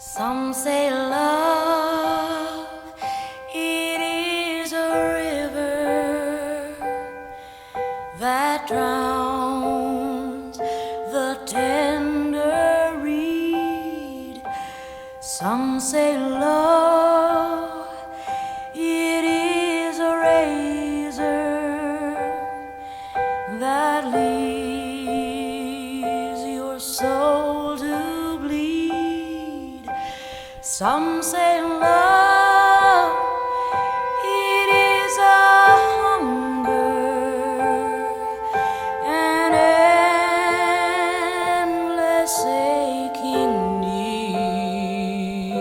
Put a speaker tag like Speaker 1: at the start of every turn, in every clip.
Speaker 1: Some say love, it is a river that drowns the tender reed. Some say love, it is a razor that leaves your soul to bleed. Some say love, it is a hunger, an endless aching need.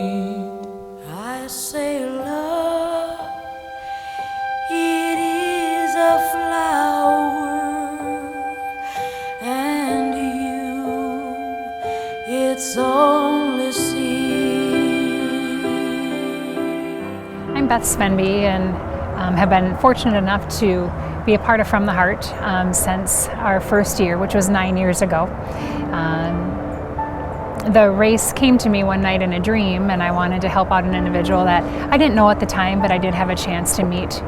Speaker 1: I say love, it is a flower, and you, its only seed.
Speaker 2: I'm Beth Svenby and have been fortunate enough to be a part of From the Heart since our first year, which was 9 years ago. The race came to me one night in a dream, and I wanted to help out an individual that I didn't know at the time, but I did have a chance to meet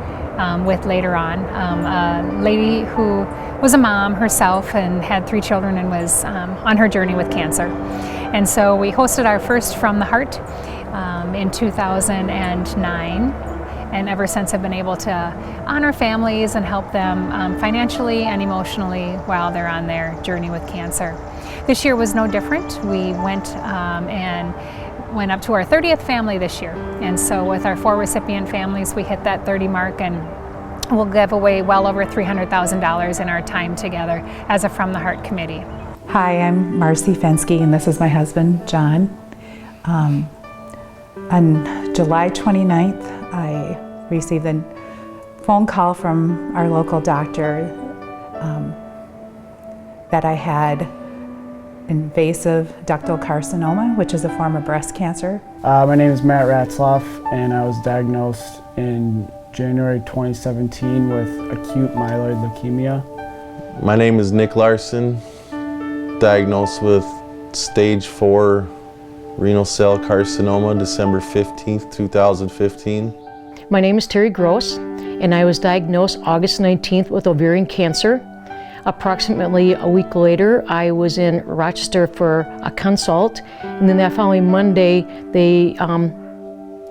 Speaker 2: with later on. A lady who was a mom herself and had 3 children and was on her journey with cancer. And so we hosted our first From the Heart in 2009, and ever since have been able to honor families and help them financially and emotionally while they're on their journey with cancer. This year was no different. We went and went up to our 30th family this year, and so with our 4 recipient families we hit that 30 mark, and we'll give away well over $300,000 in our time together as a From the Heart committee.
Speaker 3: Hi, I'm Marcy Fensky, and this is my husband, John. On July 29th, I received a phone call from our local doctor that I had invasive ductal carcinoma, which is a form of breast cancer.
Speaker 4: My name is Matt Ratzloff, and I was diagnosed in January 2017 with acute myeloid leukemia.
Speaker 5: My name is Nick Larson, diagnosed with stage 4 renal cell carcinoma, December 15th, 2015.
Speaker 6: My name is Terry Gross, and I was diagnosed August 19th with ovarian cancer. Approximately a week later, I was in Rochester for a consult, and then that following Monday, they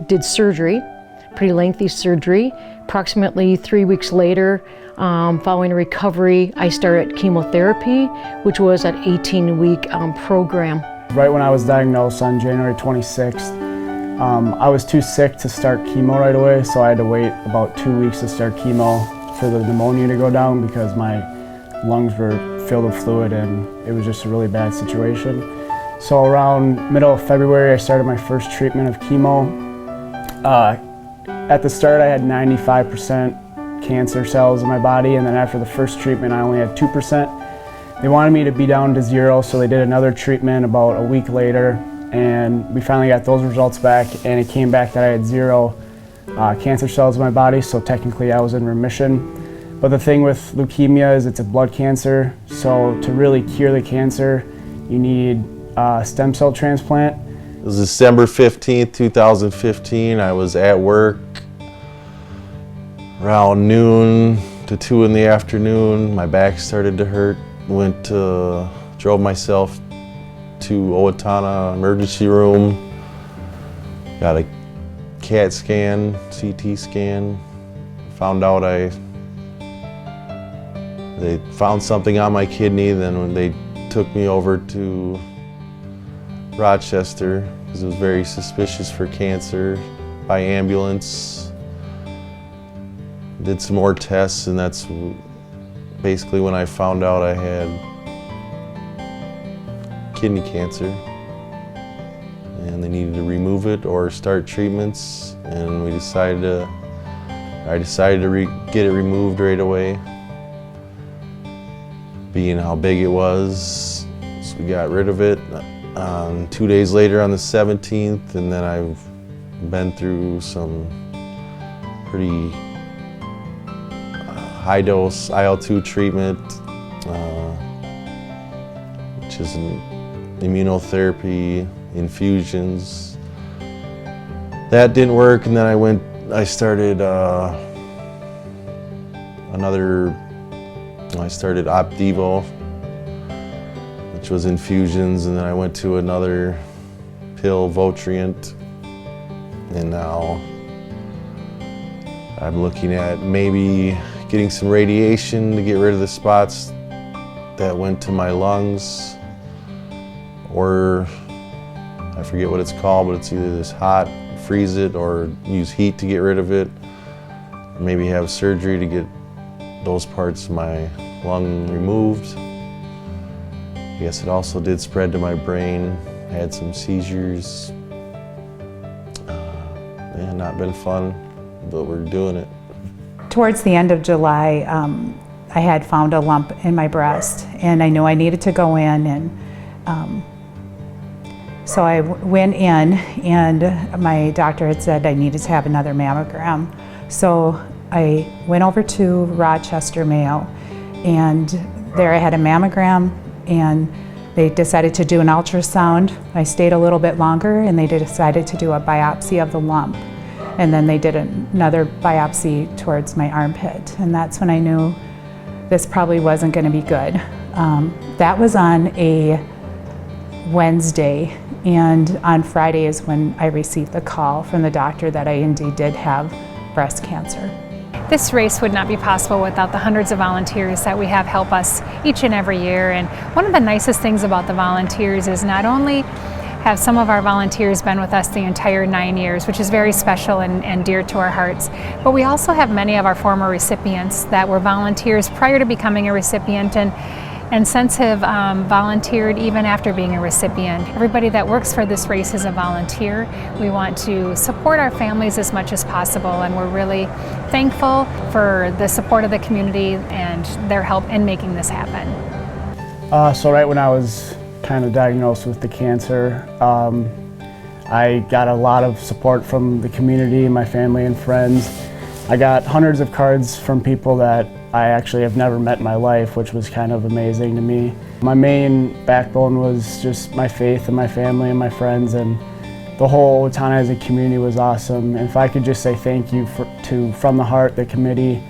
Speaker 6: did surgery, pretty lengthy surgery. Approximately 3 weeks later, following a recovery, I started chemotherapy, which was an 18-week program.
Speaker 4: Right when I was diagnosed on January 26th, I was too sick to start chemo right away, so I had to wait about 2 weeks to start chemo for the pneumonia to go down because my lungs were filled with fluid and it was just a really bad situation. So around middle of February, I started my first treatment of chemo. At the start, I had 95% cancer cells in my body, and then after the first treatment, I only had 2%. They wanted me to be down to 0, so they did another treatment about a week later, and we finally got those results back, and it came back that I had 0 cancer cells in my body, so technically I was in remission. But the thing with leukemia is it's a blood cancer, so to really cure the cancer, you need a stem cell transplant.
Speaker 5: It was December 15th, 2015. I was at work around noon to 2 in the afternoon. My back started to hurt. Drove myself to Owatonna emergency room, got a CAT scan, CT scan, found out they found something on my kidney. Then when they took me over to Rochester, because it was very suspicious for cancer, by ambulance, did some more tests, and that's basically when I found out I had kidney cancer, and they needed to remove it or start treatments, and I decided to get it removed right away, being how big it was. So we got rid of it 2 days later on the 17th, and then I've been through some pretty high-dose IL-2 treatment, which is an immunotherapy, infusions, That didn't work, and then I started Opdivo, which was infusions, and then I went to another pill, Votrient, and now I'm looking at maybe getting some radiation to get rid of the spots that went to my lungs, or I forget what it's called, but it's either this hot, freeze it, or use heat to get rid of it. Maybe have surgery to get those parts of my lung removed. I guess it also did spread to my brain, had some seizures. Yeah, not been fun, but we're doing it.
Speaker 3: Towards the end of July, I had found a lump in my breast, and I knew I needed to go in, and so I went in, and my doctor had said I needed to have another mammogram. So I went over to Rochester Mayo, and there I had a mammogram, and they decided to do an ultrasound. I stayed a little bit longer, and they decided to do a biopsy of the lump. And then they did another biopsy towards my armpit, and that's when I knew this probably wasn't going to be good. That was on a Wednesday, and on Friday is when I received the call from the doctor that I indeed did have breast cancer.
Speaker 2: This race would not be possible without the hundreds of volunteers that we have help us each and every year. And one of the nicest things about the volunteers is not only have some of our volunteers been with us the entire 9 years, which is very special and dear to our hearts, but we also have many of our former recipients that were volunteers prior to becoming a recipient, and since have volunteered even after being a recipient. Everybody that works for this race is a volunteer. We want to support our families as much as possible, and we're really thankful for the support of the community and their help in making this happen.
Speaker 4: So right when I was kind of diagnosed with the cancer, I got a lot of support from the community, my family and friends. I got hundreds of cards from people that I actually have never met in my life, which was kind of amazing to me. My main backbone was just my faith and my family and my friends, and the whole Owatonna as a community was awesome. And if I could just say thank you from the heart, the committee,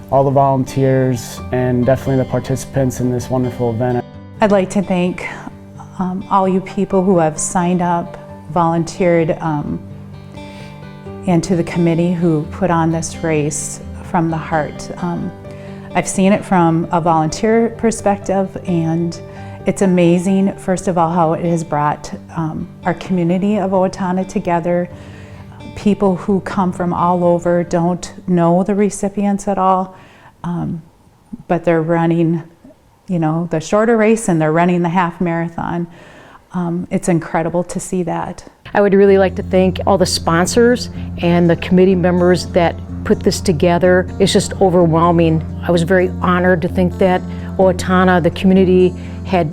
Speaker 4: all the volunteers, and definitely the participants in this wonderful event.
Speaker 3: I'd like to thank all you people who have signed up, volunteered, and to the committee who put on this race from the heart. I've seen it from a volunteer perspective, and it's amazing, first of all, how it has brought our community of Owatonna together. People who come from all over don't know the recipients at all, but they're running, the shorter race, and they're running the half marathon. It's incredible to see that.
Speaker 6: I would really like to thank all the sponsors and the committee members that put this together. It's just overwhelming. I was very honored to think that Owatonna, the community, had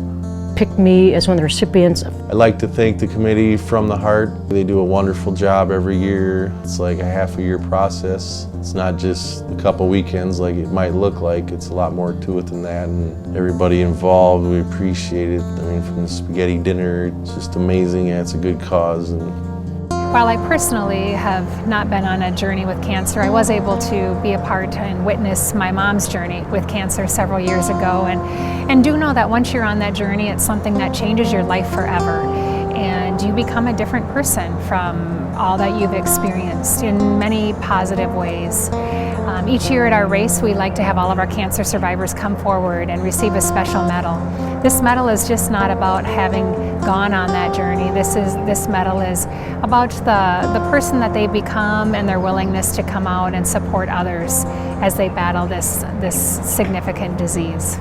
Speaker 6: picked me as one of the recipients.
Speaker 5: I'd like to thank the committee from the heart. They do a wonderful job every year. It's like a half-a-year process. It's not just a couple weekends like it might look like. It's a lot more to it than that, and everybody involved, we appreciate it. I mean, from the spaghetti dinner, it's just amazing. Yeah, it's a good cause.
Speaker 2: While I personally have not been on a journey with cancer, I was able to be a part and witness my mom's journey with cancer several years ago, and do know that once you're on that journey, it's something that changes your life forever, and you become a different person from all that you've experienced in many positive ways. Each year at our race, we like to have all of our cancer survivors come forward and receive a special medal. This medal is just not about having gone on that journey. This medal is about the person that they become and their willingness to come out and support others as they battle this significant disease.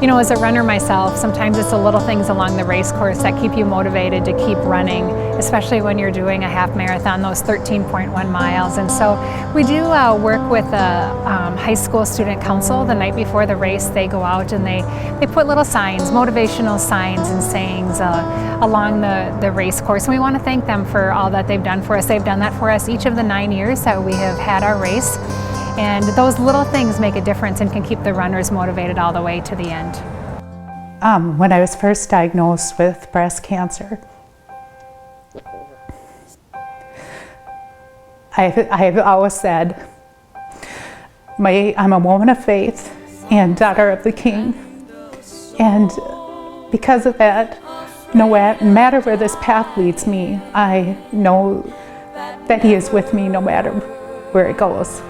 Speaker 2: As a runner myself, sometimes it's the little things along the race course that keep you motivated to keep running, especially when you're doing a half marathon, those 13.1 miles. And so we do work with the high school student council the night before the race. They go out and they put little signs, motivational signs and sayings along the race course. And we want to thank them for all that they've done for us. They've done that for us each of the 9 years that we have had our race. And those little things make a difference and can keep the runners motivated all the way to the end.
Speaker 3: When I was first diagnosed with breast cancer, I have always said, I'm a woman of faith and daughter of the King. And because of that, no matter where this path leads me, I know that He is with me no matter where it goes.